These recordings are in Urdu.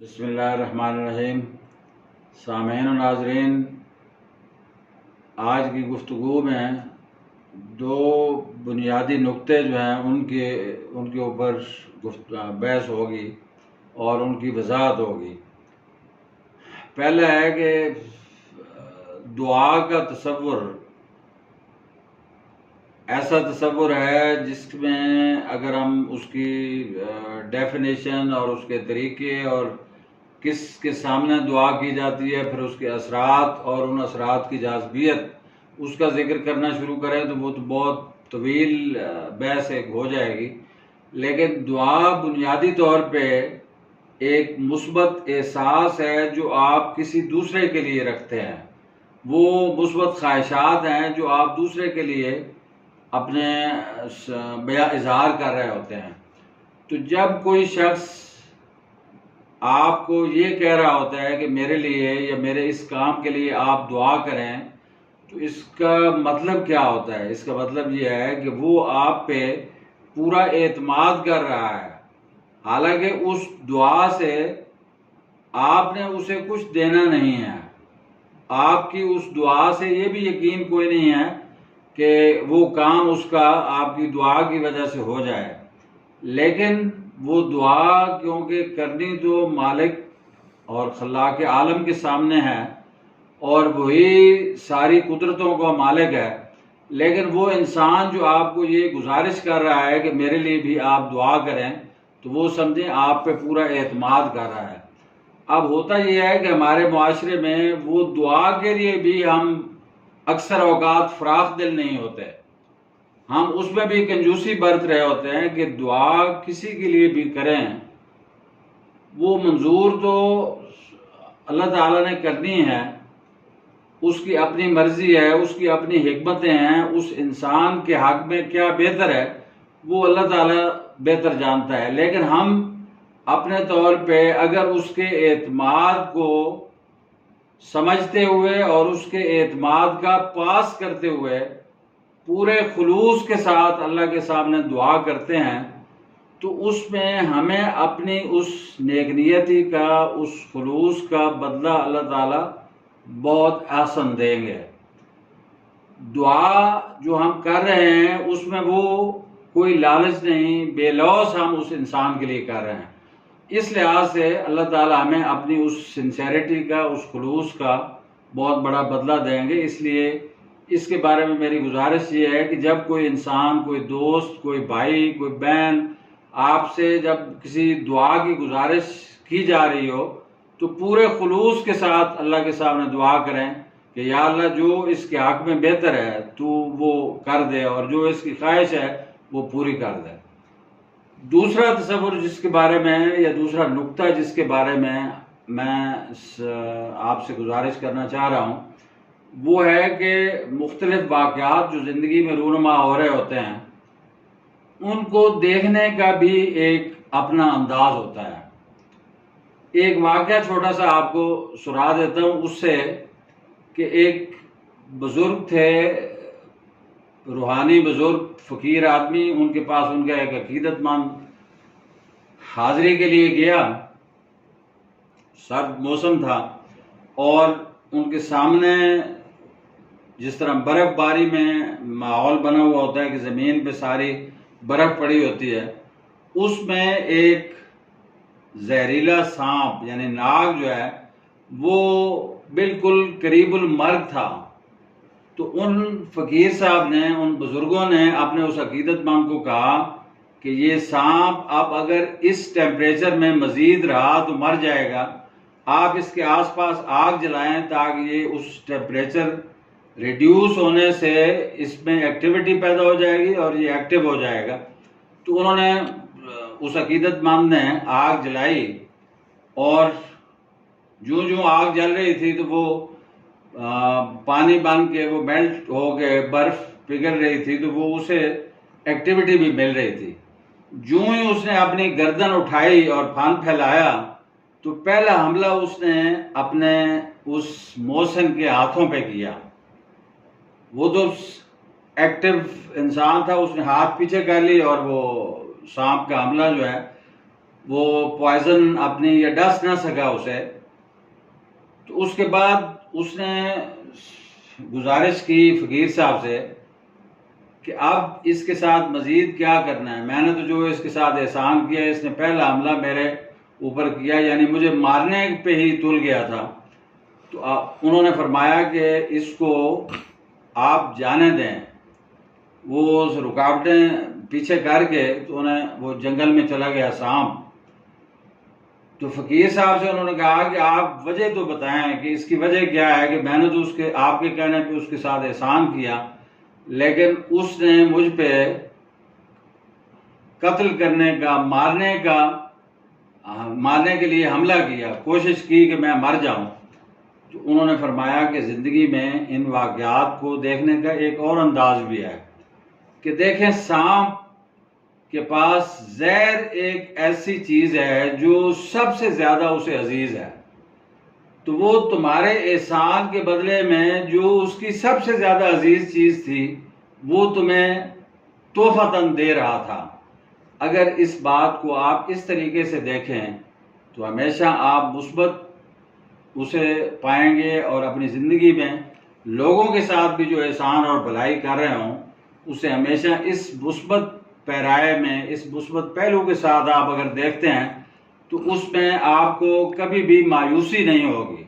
بسم اللہ الرحمن الرحیم۔ سامعین و ناظرین، آج کی گفتگو میں دو بنیادی نقطے جو ہیں ان کے اوپر بحث ہوگی اور ان کی وضاحت ہوگی۔ پہلا ہے کہ دعا کا تصور ایسا تصور ہے جس میں اگر ہم اس کی ڈیفینیشن اور اس کے طریقے اور کس کے سامنے دعا کی جاتی ہے، پھر اس کے اثرات اور ان اثرات کی جاذبیت، اس کا ذکر کرنا شروع کریں تو وہ تو بہت طویل بحث ایک ہو جائے گی۔ لیکن دعا بنیادی طور پہ ایک مثبت احساس ہے جو آپ کسی دوسرے کے لیے رکھتے ہیں، وہ مثبت خواہشات ہیں جو آپ دوسرے کے لیے اپنے اظہار کر رہے ہوتے ہیں۔ تو جب کوئی شخص آپ کو یہ کہہ رہا ہوتا ہے کہ میرے لیے یا میرے اس کام کے لیے آپ دعا کریں، تو اس کا مطلب کیا ہوتا ہے؟ اس کا مطلب یہ ہے کہ وہ آپ پہ پورا اعتماد کر رہا ہے، حالانکہ اس دعا سے آپ نے اسے کچھ دینا نہیں ہے۔ آپ کی اس دعا سے یہ بھی یقین کوئی نہیں ہے کہ وہ کام اس کا آپ کی دعا کی وجہ سے ہو جائے، لیکن وہ دعا کیونکہ کرنی تو مالک اور خلاق عالم کے سامنے ہے اور وہی ساری قدرتوں کا مالک ہے، لیکن وہ انسان جو آپ کو یہ گزارش کر رہا ہے کہ میرے لیے بھی آپ دعا کریں، تو وہ سمجھیں آپ پہ پورا اعتماد کر رہا ہے۔ اب ہوتا یہ ہے کہ ہمارے معاشرے میں وہ دعا کے لیے بھی ہم اکثر اوقات فراخ دل نہیں ہوتے، ہم اس میں بھی کنجوسی برت رہے ہوتے ہیں کہ دعا کسی کے لیے بھی کریں، وہ منظور تو اللہ تعالیٰ نے کرنی ہے، اس کی اپنی مرضی ہے، اس کی اپنی حکمتیں ہیں، اس انسان کے حق میں کیا بہتر ہے وہ اللہ تعالیٰ بہتر جانتا ہے، لیکن ہم اپنے طور پہ اگر اس کے اعتماد کو سمجھتے ہوئے اور اس کے اعتماد کا پاس کرتے ہوئے پورے خلوص کے ساتھ اللہ کے سامنے دعا کرتے ہیں، تو اس میں ہمیں اپنی اس نیک نیتی کا، اس خلوص کا بدلہ اللہ تعالیٰ بہت احسن دیں گے۔ دعا جو ہم کر رہے ہیں اس میں وہ کوئی لالچ نہیں، بے لوث ہم اس انسان کے لیے کر رہے ہیں، اس لحاظ سے اللہ تعالیٰ ہمیں اپنی اس سنسیریٹی کا، اس خلوص کا بہت بڑا بدلہ دیں گے۔ اس لیے اس کے بارے میں میری گزارش یہ ہے کہ جب کوئی انسان، کوئی دوست، کوئی بھائی، کوئی بہن آپ سے جب کسی دعا کی گزارش کی جا رہی ہو تو پورے خلوص کے ساتھ اللہ کے سامنے دعا کریں کہ یا اللہ جو اس کے حق میں بہتر ہے تو وہ کر دے اور جو اس کی خواہش ہے وہ پوری کر دے۔ دوسرا تصور جس کے بارے میں یا دوسرا نقطہ جس کے بارے میں آپ سے گزارش کرنا چاہ رہا ہوں وہ ہے کہ مختلف واقعات جو زندگی میں رونما ہو رہے ہوتے ہیں ان کو دیکھنے کا بھی ایک اپنا انداز ہوتا ہے۔ ایک واقعہ چھوٹا سا آپ کو سنا دیتا ہوں اس سے کہ ایک بزرگ تھے، روحانی بزرگ، فقیر آدمی، ان کے پاس ان کا ایک عقیدت مند حاضری کے لیے گیا، سرد موسم تھا اور ان کے سامنے جس طرح برف باری میں ماحول بنا ہوا ہوتا ہے کہ زمین پہ ساری برف پڑی ہوتی ہے، اس میں ایک زہریلا سانپ یعنی ناگ جو ہے وہ بالکل قریب المرگ تھا۔ تو ان فقیر صاحب نے، ان بزرگوں نے اپنے اس عقیدت مند کو کہا کہ یہ سانپ اب اگر اس ٹیمپریچر میں مزید رہا تو مر جائے گا، آپ اس کے آس پاس آگ جلائیں تاکہ یہ اس ٹیمپریچر ریڈیوس ہونے سے اس میں ایکٹیویٹی پیدا ہو جائے گی اور یہ ایکٹیو ہو جائے گا۔ تو انہوں نے، اس عقیدت مند نے آگ جلائی اور جو آگ جل رہی تھی تو وہ پانی بن کے وہ میلٹ ہو کے برف پگھل رہی تھی تو وہ اسے ایکٹیویٹی بھی مل رہی تھی۔ جو ہی اس نے اپنی گردن اٹھائی اور پھان پھیلایا تو پہلا حملہ اس نے اپنے اس موسن کے ہاتھوں پہ کیا۔ وہ تو ایکٹیو انسان تھا، اس نے ہاتھ پیچھے کر لی اور وہ سانپ کا حملہ جو ہے وہ پوائزن اپنی یا ڈس نہ سکا اسے، تو اس کے بعد اس نے گزارش کی فقیر صاحب سے کہ اب اس کے ساتھ مزید کیا کرنا ہے، میں نے تو جو اس کے ساتھ احسان کیا، اس نے پہلا حملہ میرے اوپر کیا، یعنی مجھے مارنے پہ ہی تل گیا تھا، تو انہوں نے فرمایا کہ اس کو آپ جانے دیں، وہ رکاوٹیں پیچھے کر کے تو انہیں وہ جنگل میں چلا گیا سانپ۔ تو فقیر صاحب سے انہوں نے کہا کہ آپ وجہ تو بتائیں کہ اس کی وجہ کیا ہے، کہ میں نے تو آپ کے کہنے پہ اس کے ساتھ احسان کیا، لیکن اس نے مجھ پہ قتل کرنے کا، مارنے کے لیے حملہ کیا، کوشش کی کہ میں مر جاؤں۔ تو انہوں نے فرمایا کہ زندگی میں ان واقعات کو دیکھنے کا ایک اور انداز بھی ہے کہ دیکھیں سانپ کے پاس زہر ایک ایسی چیز ہے جو سب سے زیادہ اسے عزیز ہے، تو وہ تمہارے احسان کے بدلے میں جو اس کی سب سے زیادہ عزیز چیز تھی وہ تمہیں تحفۃً دے رہا تھا۔ اگر اس بات کو آپ اس طریقے سے دیکھیں تو ہمیشہ آپ مثبت اسے پائیں گے، اور اپنی زندگی میں لوگوں کے ساتھ بھی جو احسان اور بھلائی کر رہے ہوں اسے ہمیشہ اس مثبت پیرائے میں، اس مثبت پہلو کے ساتھ آپ اگر دیکھتے ہیں تو اس میں آپ کو کبھی بھی مایوسی نہیں ہوگی۔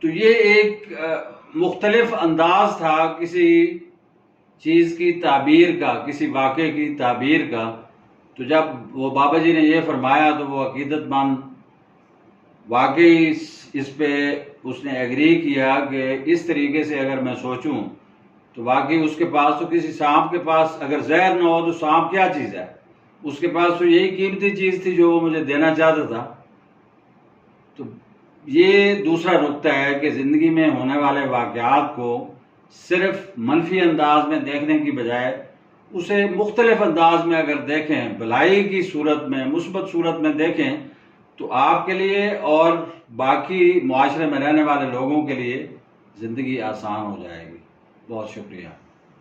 تو یہ ایک مختلف انداز تھا کسی چیز کی تعبیر کا، کسی واقعے کی تعبیر کا۔ تو جب وہ بابا جی نے یہ فرمایا تو وہ عقیدت مند واقعی اس پہ اس نے ایگری کیا کہ اس طریقے سے اگر میں سوچوں تو واقعی اس کے پاس تو کسی سانپ کے پاس اگر زہر نہ ہو تو سانپ کیا چیز ہے، اس کے پاس تو یہی قیمتی چیز تھی جو وہ مجھے دینا چاہتا تھا۔ تو یہ دوسرا نقطہ ہے کہ زندگی میں ہونے والے واقعات کو صرف منفی انداز میں دیکھنے کی بجائے اسے مختلف انداز میں اگر دیکھیں، بھلائی کی صورت میں، مثبت صورت میں دیکھیں تو آپ کے لیے اور باقی معاشرے میں رہنے والے لوگوں کے لیے زندگی آسان ہو جائے گی۔ بہت شکریہ۔